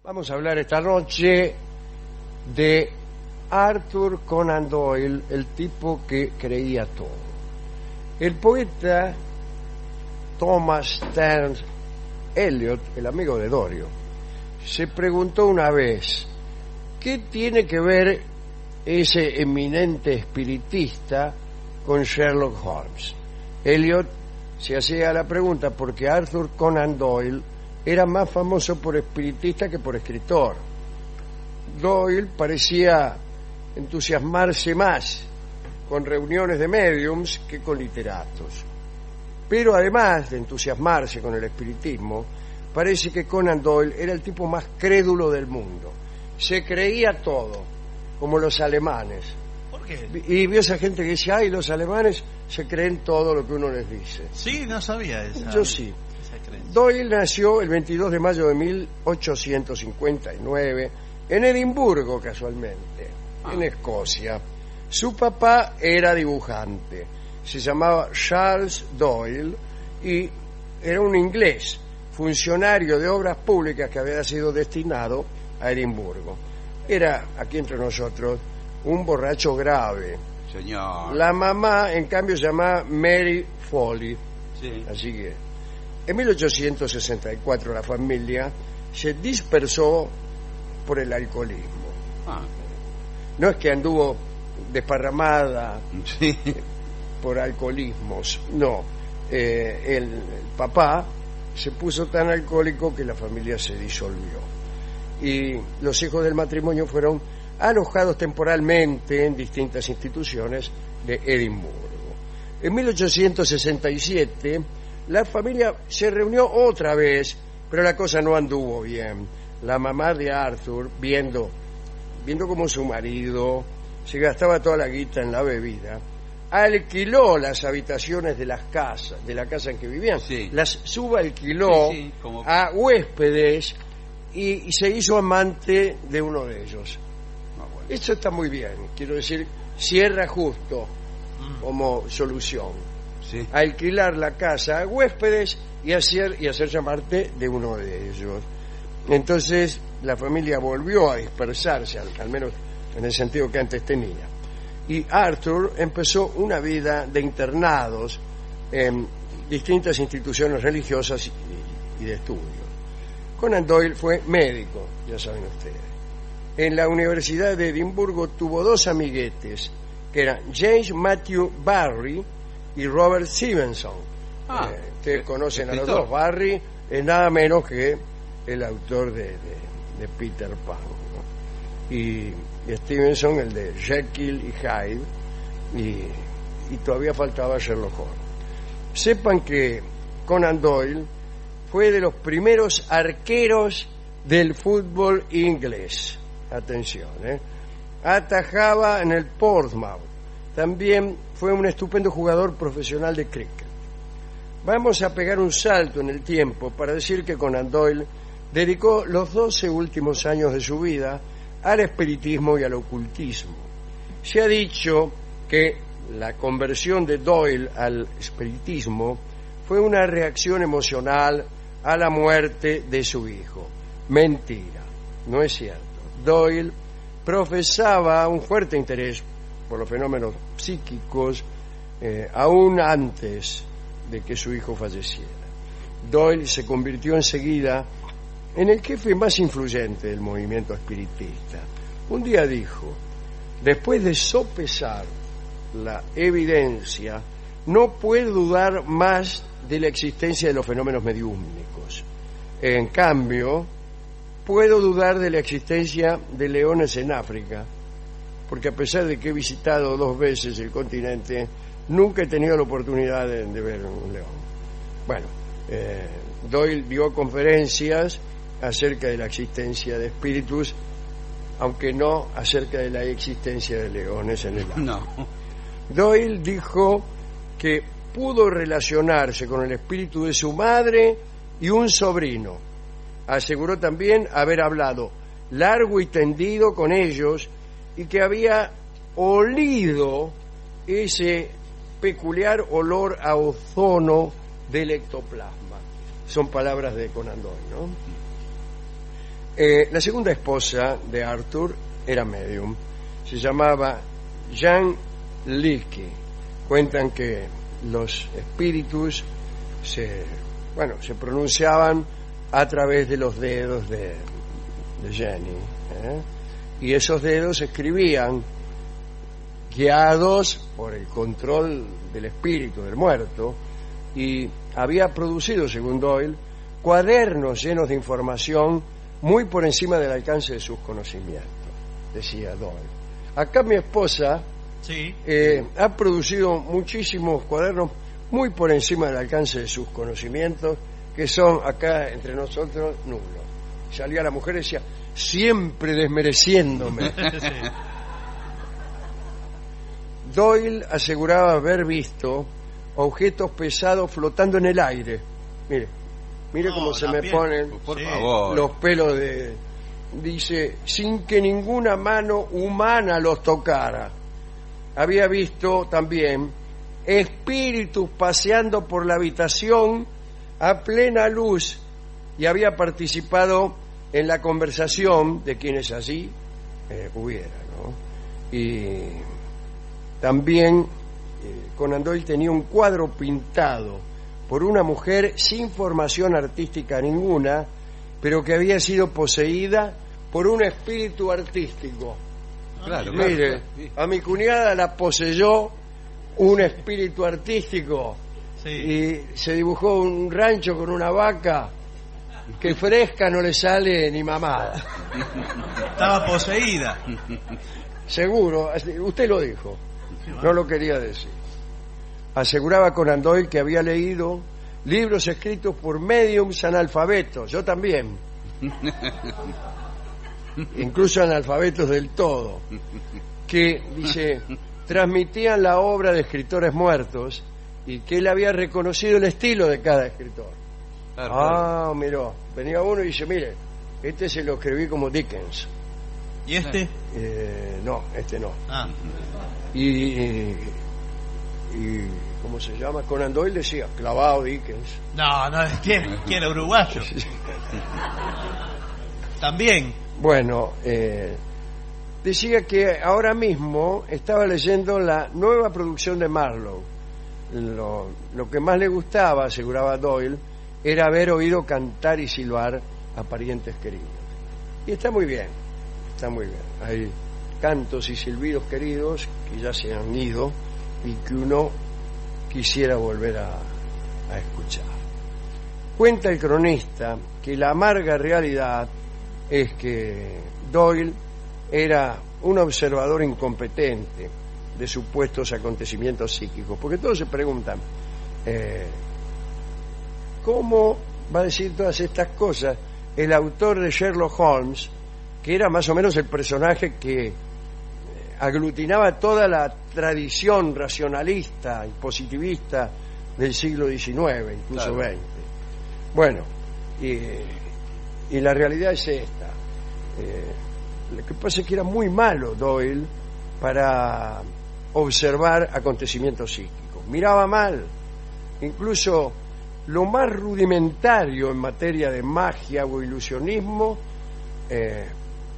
Vamos a hablar esta noche de Arthur Conan Doyle, el tipo que creía todo. El poeta Thomas Stearns Eliot, el amigo de Dorio, se preguntó una vez, ¿qué tiene que ver ese eminente espiritista con Sherlock Holmes? Eliot se hacía la pregunta porque Arthur Conan Doyle era más famoso por espiritista que por escritor. Doyle parecía entusiasmarse más con reuniones de médiums que con literatos. Pero además de entusiasmarse con el espiritismo, parece que Conan Doyle era el tipo más crédulo del mundo. Se creía todo, como los alemanes. ¿Por qué? Y vio esa gente que dice, ay, los alemanes se creen todo lo que uno les dice. Sí, no sabía esa. Yo sí. Esa creencia. Doyle nació el 22 de mayo de 1859 en Edimburgo, casualmente, en Escocia. Su papá era dibujante, se llamaba Charles Doyle y era un inglés, funcionario de obras públicas que había sido destinado a Edimburgo. Era, aquí entre nosotros, un borracho grave. Señor. La mamá, en cambio, se llamaba Mary Foley. Sí. Así que en 1864 la familia se dispersó por el alcoholismo. No es que anduvo desparramada Sí. por alcoholismos, no. El papá se puso tan alcohólico que la familia se disolvió. Y los hijos del matrimonio fueron alojados temporalmente en distintas instituciones de Edimburgo. En 1867 la familia se reunió otra vez, pero la cosa no anduvo bien. La mamá de Arthur, viendo cómo su marido se gastaba toda la guita en la bebida, alquiló las habitaciones de la casa en que vivían, Sí. las subalquiló Sí, como... a huéspedes y se hizo amante de uno de ellos. bueno. Esto está muy bien, quiero decir, cierra justo como solución. Sí. Alquilar la casa a huéspedes y hacerse amante de uno de ellos. Entonces la familia volvió a dispersarse, al menos en el sentido que antes tenía. Y Arthur empezó una vida de internados en distintas instituciones religiosas y de estudios. Conan Doyle fue médico, ya saben ustedes. En la Universidad de Edimburgo tuvo dos amiguetes, que eran James Matthew Barrie y Robert Stevenson. Ustedes conocen a los dos. Barrie es nada menos que el autor de Peter Pan, ¿no? Y Stevenson el de Jekyll y Hyde, y todavía faltaba Sherlock Holmes. Sepan que Conan Doyle fue de los primeros arqueros del fútbol inglés. Atención, atajaba en el Portsmouth. También fue un estupendo jugador profesional de cricket. Vamos a pegar un salto en el tiempo para decir que Conan Doyle dedicó los 12 últimos años de su vida al espiritismo y al ocultismo. Se ha dicho que la conversión de Doyle al espiritismo fue una reacción emocional a la muerte de su hijo. Mentira, no es cierto. Doyle profesaba un fuerte interés por los fenómenos psíquicos aún antes de que su hijo falleciera. Doyle se convirtió enseguida en el jefe más influyente del movimiento espiritista. Un día dijo, después de sopesar la evidencia, no puedo dudar más de la existencia de los fenómenos mediúmnicos. En cambio, puedo dudar de la existencia de leones en África, porque a pesar de que he visitado 2 veces el continente, nunca he tenido la oportunidad de ver un león. Bueno, Doyle dio conferencias acerca de la existencia de espíritus, aunque no acerca de la existencia de leones en el África. No. Doyle dijo que pudo relacionarse con el espíritu de su madre y un sobrino. Aseguró también haber hablado largo y tendido con ellos y que había olido ese peculiar olor a ozono del ectoplasma. Son palabras de Conan Doyle, ¿no? La segunda esposa de Arthur era medium. Se llamaba Jean Leakey. Cuentan que los espíritus se pronunciaban a través de los dedos de Jenny, y esos dedos escribían, guiados por el control del espíritu del muerto, y había producido, según Doyle, cuadernos llenos de información muy por encima del alcance de sus conocimientos, decía Doyle. Acá mi esposa Sí. Ha producido muchísimos cuadernos muy por encima del alcance de sus conocimientos, que son acá entre nosotros nulos. Salía la mujer y decía, siempre desmereciéndome. Sí. Doyle aseguraba haber visto objetos pesados flotando en el aire. Mire No, cómo se me también. ponen Por Sí. favor. los pelos de... Dice, sin que ninguna mano humana los tocara. Había visto también espíritus paseando por la habitación a plena luz y había participado en la conversación de quienes allí hubiera, ¿no? Y también Conan Doyle tenía un cuadro pintado por una mujer sin formación artística ninguna, pero que había sido poseída por un espíritu artístico. Claro, Mire, claro. Sí. a mi cuñada la poseyó un espíritu artístico Sí. y se dibujó un rancho con una vaca que fresca no le sale ni mamada. Estaba poseída. Seguro, usted lo dijo, no lo quería decir. Aseguraba Conan Doyle que había leído libros escritos por médiums analfabetos, yo también. Incluso analfabetos del todo, que, dice, transmitían la obra de escritores muertos y que él había reconocido el estilo de cada escritor. Claro, Miró, venía uno y dice, mire, este se lo escribí como Dickens. ¿Y este? No, este no. Ah, Y ¿cómo se llama? Conan Doyle decía, clavado Dickens. no, ¿quién era uruguayo? También. Bueno, decía que ahora mismo estaba leyendo la nueva producción de Marlowe. Lo que más le gustaba, aseguraba Doyle, era haber oído cantar y silbar a parientes queridos. Y está muy bien. Hay cantos y silbidos queridos que ya se han ido y que uno quisiera volver a escuchar. Cuenta el cronista que la amarga realidad es que Doyle era un observador incompetente de supuestos acontecimientos psíquicos, porque todos se preguntan, ¿cómo va a decir todas estas cosas el autor de Sherlock Holmes, que era más o menos el personaje que aglutinaba toda la tradición racionalista y positivista del siglo XIX, incluso Claro. XX? Bueno, y la realidad es esta. Lo que pasa es que era muy malo Doyle para observar acontecimientos psíquicos. Miraba mal, incluso lo más rudimentario en materia de magia o ilusionismo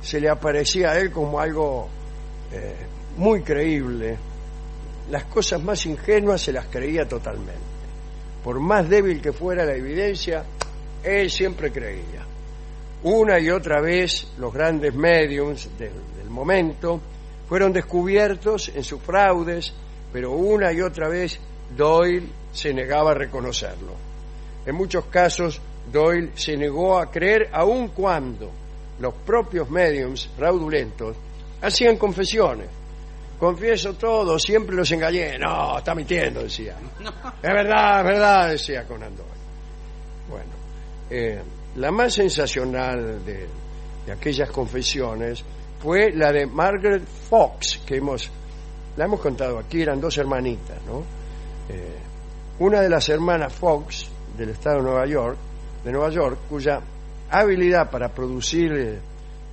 se le aparecía a él como algo muy creíble. Las cosas más ingenuas se las creía totalmente. Por más débil que fuera la evidencia, él siempre creía. Una y otra vez los grandes médiums del momento fueron descubiertos en sus fraudes, pero una y otra vez Doyle se negaba a reconocerlo. En muchos casos Doyle se negó a creer aun cuando los propios médiums fraudulentos hacían confesiones. Confieso todo, siempre los engañé. No, está mintiendo, decía. Es verdad, decía Conan Doyle. Bueno, la más sensacional de aquellas confesiones fue la de Margaret Fox, que la hemos contado aquí, eran dos hermanitas, ¿no? Una de las hermanas Fox del estado de Nueva York, cuya habilidad para producir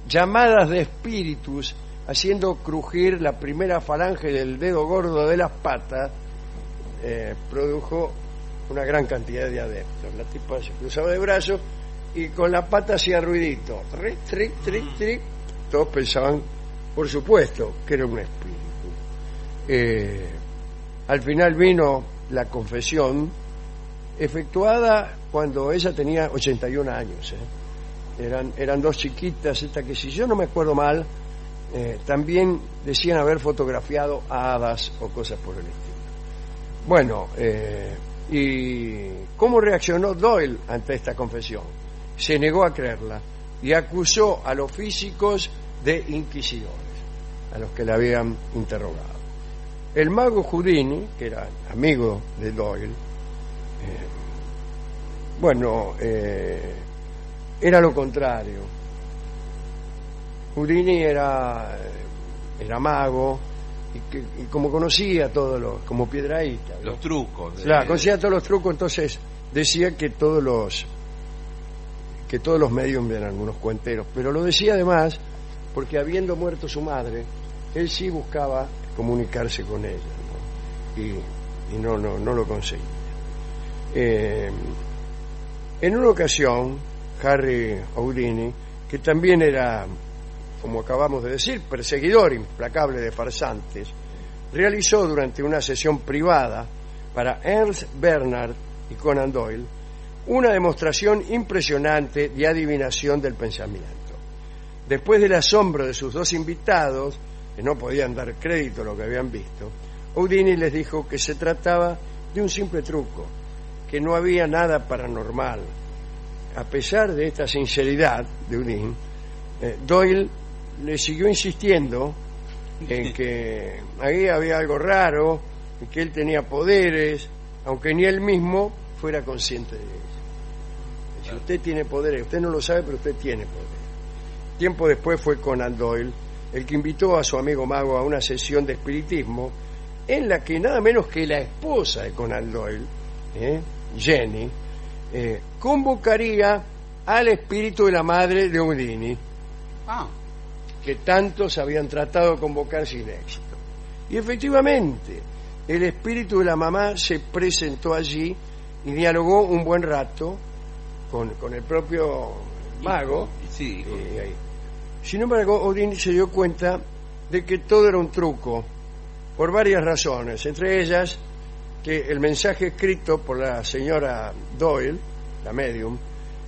llamadas de espíritus haciendo crujir la primera falange del dedo gordo de las patas, produjo una gran cantidad de adeptos. La tipa se cruzaba de brazos y con la pata hacía ruidito. Tric, tric, tric, tric. Todos pensaban, por supuesto, que era un espíritu. Al final vino la confesión, efectuada cuando ella tenía 81 años. Eran dos chiquitas, esta que si yo no me acuerdo mal, también decían haber fotografiado a hadas o cosas por el estilo. Bueno, ¿y cómo reaccionó Doyle ante esta confesión? Se negó a creerla y acusó a los físicos de inquisidores, a los que le habían interrogado. El mago Houdini, que era amigo de Doyle, era lo contrario. Houdini era mago y como conocía todos los, como Piedrahíta, ¿no? Los trucos. Claro, conocía todos los trucos, entonces decía que todos los medios eran unos cuenteros, pero lo decía además porque habiendo muerto su madre, él sí buscaba comunicarse con ella, ¿no? Y no lo conseguía. En una ocasión, Harry Houdini, que también era, como acabamos de decir, perseguidor implacable de farsantes, realizó durante una sesión privada para Ernst Bernard y Conan Doyle una demostración impresionante de adivinación del pensamiento. Después del asombro de sus dos invitados, que no podían dar crédito a lo que habían visto, Houdini les dijo que se trataba de un simple truco, que no había nada paranormal. A pesar de esta sinceridad de Houdini, Doyle le siguió insistiendo en que ahí había algo raro, en que él tenía poderes, aunque ni él mismo fuera consciente de ello. Si usted tiene poderes, usted no lo sabe, pero usted tiene poderes. Tiempo después fue Conan Doyle el que invitó a su amigo mago a una sesión de espiritismo en la que nada menos que la esposa de Conan Doyle, Jenny, convocaría al espíritu de la madre de Houdini, que tantos habían tratado de convocar sin éxito. Y efectivamente, el espíritu de la mamá se presentó allí y dialogó un buen rato con el propio mago. Sí. Sin embargo, Houdini se dio cuenta de que todo era un truco, por varias razones, entre ellas que el mensaje escrito por la señora Doyle, la medium,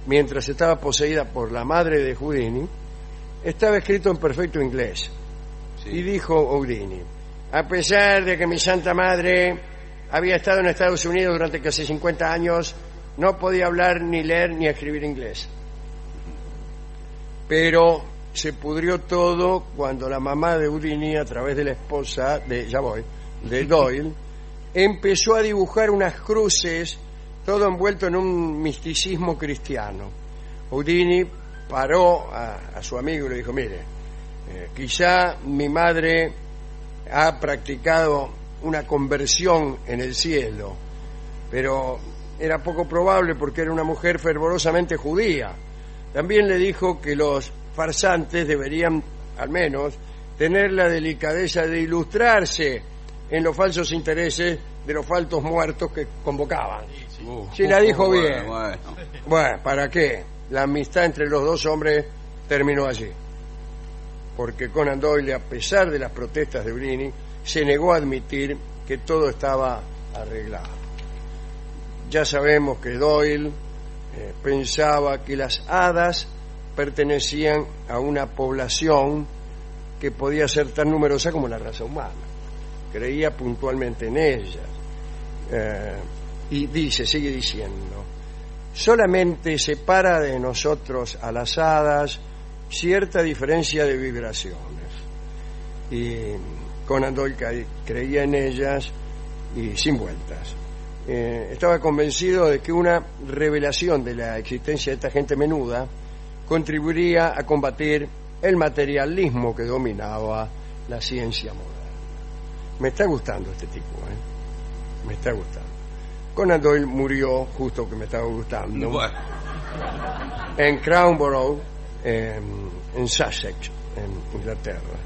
mientras estaba poseída por la madre de Houdini, estaba escrito en perfecto inglés. Sí. Y dijo Houdini: a pesar de que mi santa madre había estado en Estados Unidos durante casi 50 años, no podía hablar, ni leer, ni escribir inglés. Pero se pudrió todo cuando la mamá de Houdini, a través de la esposa de Doyle, empezó a dibujar unas cruces, todo envuelto en un misticismo cristiano. Houdini paró a su amigo y le dijo: mire, quizá mi madre ha practicado una conversión en el cielo, pero era poco probable porque era una mujer fervorosamente judía. También le dijo que los farsantes deberían, al menos, tener la delicadeza de ilustrarse en los falsos intereses de los falsos muertos que convocaban. Sí, la dijo bien. Bueno, ¿para qué? La amistad entre los dos hombres terminó allí, porque Conan Doyle, a pesar de las protestas de Houdini, se negó a admitir que todo estaba arreglado. Ya sabemos que Doyle pensaba que las hadas pertenecían a una población que podía ser tan numerosa como la raza humana. Creía puntualmente en ellas. Y sigue diciendo: solamente separa de nosotros a las hadas cierta diferencia de vibraciones. Y Conan Doyle creía en ellas y sin vueltas. Estaba convencido de que una revelación de la existencia de esta gente menuda contribuiría a combatir el materialismo que dominaba la ciencia moderna. Me está gustando este tipo, me está gustando. Conan Doyle murió, justo que me estaba gustando, en Crowborough, en Sussex, en Inglaterra.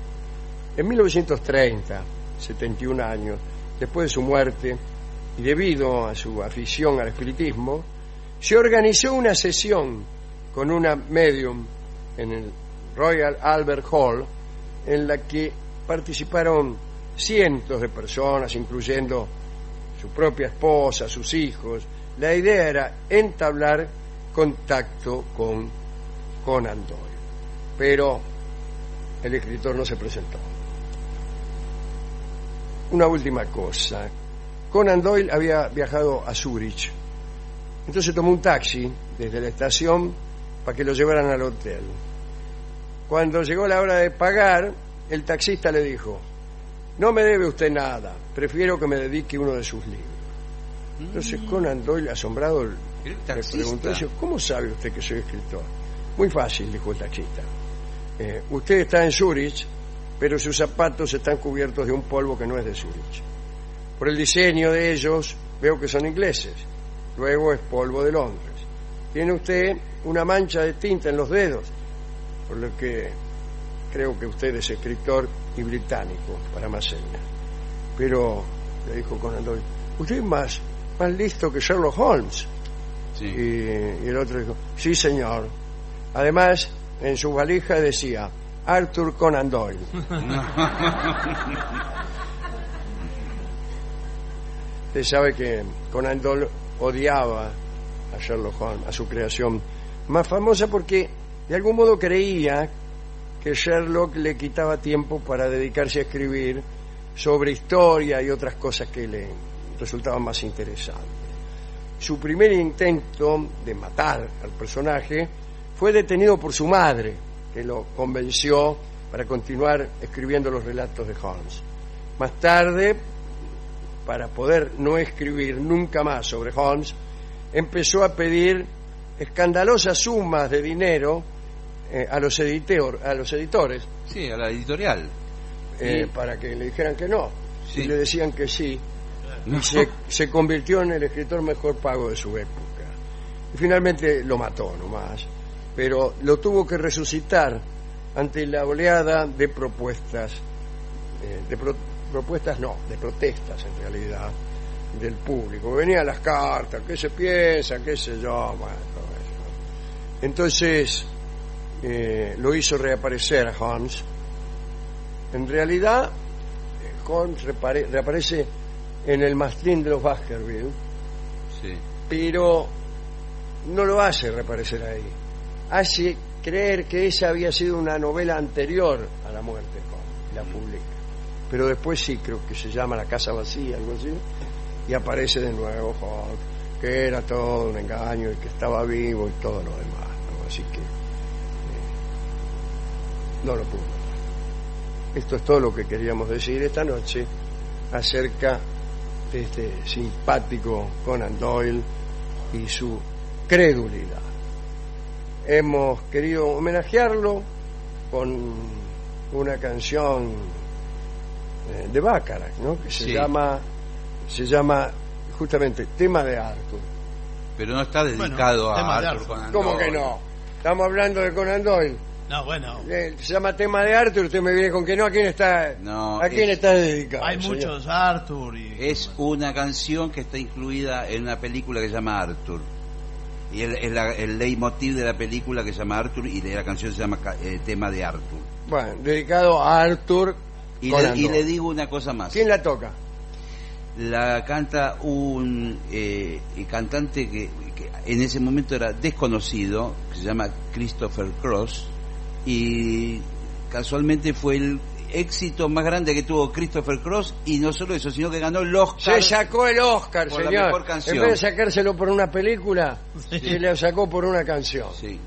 En 1930, 71 años, después de su muerte, y debido a su afición al espiritismo, se organizó una sesión con una medium en el Royal Albert Hall, en la que participaron cientos de personas, incluyendo su propia esposa, sus hijos. La idea era entablar contacto con Conan Doyle, pero el escritor no se presentó. Una última cosa. Conan Doyle había viajado a Zúrich, entonces tomó un taxi desde la estación para que lo llevaran al hotel. Cuando llegó la hora de pagar, el taxista le dijo: no me debe usted nada, prefiero que me dedique uno de sus libros. Entonces Conan Doyle, asombrado, le preguntó: ¿cómo sabe usted que soy escritor? Muy fácil, dijo el taxista. Usted está en Zúrich, pero sus zapatos están cubiertos de un polvo que no es de Zúrich. Por el diseño de ellos veo que son ingleses, luego es polvo de Londres. Tiene usted una mancha de tinta en los dedos, por lo que creo que usted es escritor y británico, para más señas. Pero, le dijo Conan Doyle, usted es más listo que Sherlock Holmes. Sí. Y el otro dijo: sí, señor. Además, en su valija decía Arthur Conan Doyle. Usted sabe que Conan Doyle odiaba a Sherlock Holmes, a su creación más famosa, porque de algún modo creía que Sherlock le quitaba tiempo para dedicarse a escribir sobre historia y otras cosas que le resultaban más interesantes. Su primer intento de matar al personaje fue detenido por su madre, que lo convenció para continuar escribiendo los relatos de Holmes. Más tarde, para poder no escribir nunca más sobre Holmes, empezó a pedir escandalosas sumas de dinero a los editores. Sí, a la editorial. Para que le dijeran que no. Sí. Y le decían que sí. No. Y se convirtió en el escritor mejor pago de su época. Y finalmente lo mató nomás. Pero lo tuvo que resucitar ante la oleada de propuestas, de protestas en realidad, del público. Venían las cartas, qué se piensa, qué sé yo, bueno, todo eso. Entonces lo hizo reaparecer a Holmes. En realidad, Holmes reaparece en el mastín de los Baskerville, Sí. pero no lo hace reaparecer ahí. Hace creer que esa había sido una novela anterior a la muerte de Holmes, y la publica. Pero después sí, creo que se llama La casa vacía, algo así, y aparece de nuevo Holmes, que era todo un engaño y que estaba vivo y todo lo demás, ¿no? Así que no lo pudo matar. Esto es todo lo que queríamos decir esta noche acerca de este simpático Conan Doyle y su credulidad. Hemos querido homenajearlo con una canción de Bacharach, ¿no? Que se llama justamente Tema de Arthur. Pero no está dedicado tema a de Arthur Arthur. Conan ¿Cómo Doyle. que no? Estamos hablando de Conan Doyle. No, bueno, Se llama Tema de Arthur, usted me viene con que no. ¿A quién está, No, ¿a quién es- está dedicado? hay señor? muchos Arthur y... Es una canción que está incluida en una película que se llama Arthur. Y el leitmotiv de la película que se llama Arthur y de la canción se llama Tema de Arthur. Bueno, dedicado a Arthur Conan Y Doyle. le digo una cosa más. ¿Quién la toca? La canta un cantante que en ese momento era desconocido, que se llama Christopher Cross, y casualmente fue el éxito más grande que tuvo Christopher Cross, y no solo eso, sino que ganó el Oscar. Se sacó el Oscar, por la señor. mejor canción. En vez de sacárselo por una película, Sí. se lo sacó por una canción. Sí.